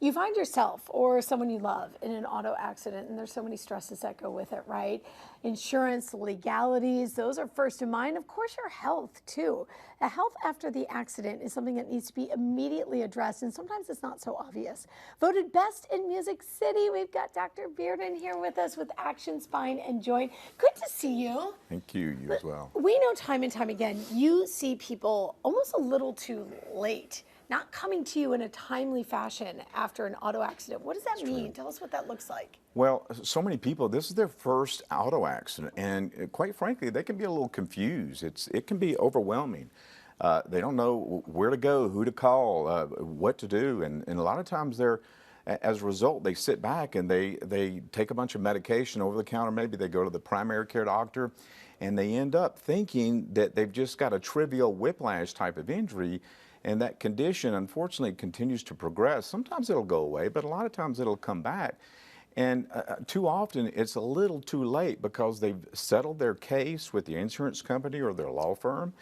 You find yourself or someone you love in an auto accident, and there's so many stresses that go with it, right? Insurance, legalities, those are first in mind. Of course, your health, too. The health after the accident is something that needs to be immediately addressed, and sometimes it's not so obvious. Voted best in Music City, we've got Dr. Bearden here with us with Action Spine and Joint. Good to see you. Thank you. You as well. We know time and time again, you see people almost a little too late, not coming to you in a timely fashion after an auto accident. What does that mean? Tell us what that looks like. Well, so many people, this is their first auto accident, and quite frankly, they can be a little confused. It can be overwhelming. They don't know where to go, who to call, what to do, and a lot of times as a result, they sit back and they take a bunch of medication over the counter. Maybe they go to the primary care doctor, and they end up thinking that they've just got a trivial whiplash type of injury. And that condition, unfortunately, continues to progress. Sometimes it'll go away, but a lot of times it'll come back. And too often, it's a little too late because they've settled their case with the insurance company or their law firm,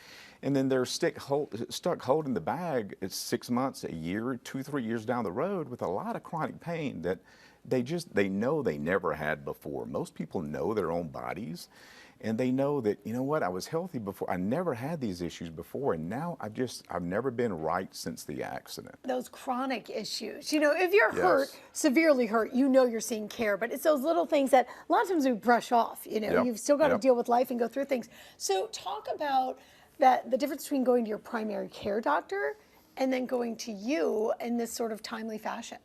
and then they're stuck holding the bag. It's 6 months, a year, 2, 3 years down the road with a lot of chronic pain that they know they never had before. Most people know their own bodies. And they know that, you know what, I was healthy before. I never had these issues before, and now I've never been right since the accident. Those chronic issues, if you're hurt, severely hurt, you're seeing care, but it's those little things that a lot of times we brush off, you've still got to deal with life and go through things. So talk about the difference between going to your primary care doctor and then going to you in this sort of timely fashion.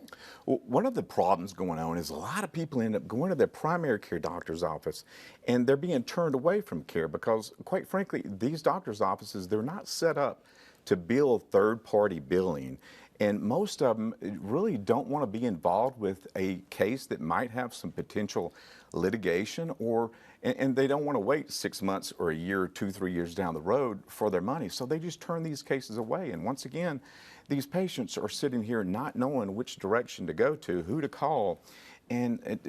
Well, one of the problems going on is a lot of people end up going to their primary care doctor's office and they're being turned away from care because, quite frankly, these doctor's offices, they're not set up to bill third-party billing. And most of them really don't want to be involved with a case that might have some potential litigation, and they don't want to wait 6 months or a year, 2, 3 years down the road for their money. So they just turn these cases away. And once again, these patients are sitting here not knowing which direction to go to, who to call. And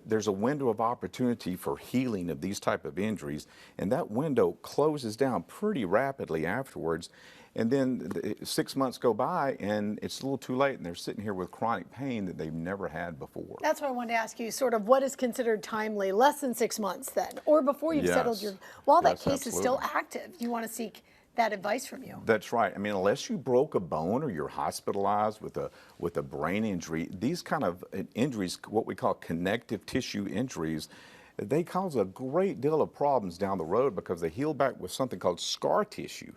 there's a window of opportunity for healing of these type of injuries, and that window closes down pretty rapidly afterwards. And then 6 months go by, and it's a little too late, and they're sitting here with chronic pain that they've never had before. That's what I wanted to ask you, sort of what is considered timely, less than 6 months then, or before you've settled while that case is still active, you want to seek that advice from you. That's right. I mean, unless you broke a bone or you're hospitalized with a brain injury, these kind of injuries, what we call connective tissue injuries, they cause a great deal of problems down the road because they heal back with something called scar tissue.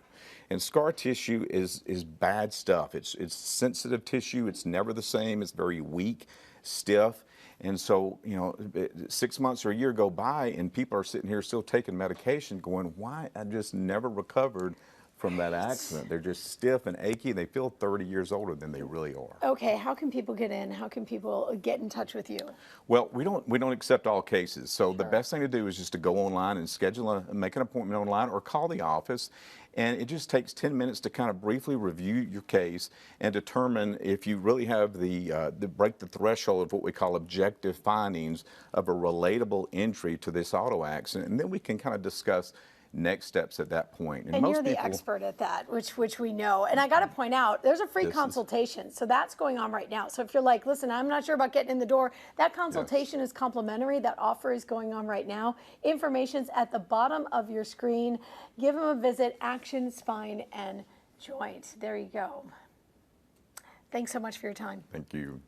And scar tissue is bad stuff. It's sensitive tissue. It's never the same. It's very weak, stiff. And so, 6 months or a year go by and people are sitting here still taking medication going, why? I just never recovered from that accident. They're just stiff and achy. They feel 30 years older than they really are. Okay, how can people get in? How can people get in touch with you? Well, we don't accept all cases. So the best thing to do is just to go online and make an appointment online or call the office. And it just takes 10 minutes to kind of briefly review your case and determine if you really have the break the threshold of what we call objective findings of a relatable injury to this auto accident. And then we can kind of discuss next steps at that point. And most you're the expert at that, which we know. And I got to point out, there's a free consultation. So that's going on right now. So if you're like, listen, I'm not sure about getting in the door, that consultation is complimentary. That offer is going on right now. Information's at the bottom of your screen. Give them a visit, Action Spine and Joint. There you go. Thanks so much for your time. Thank you.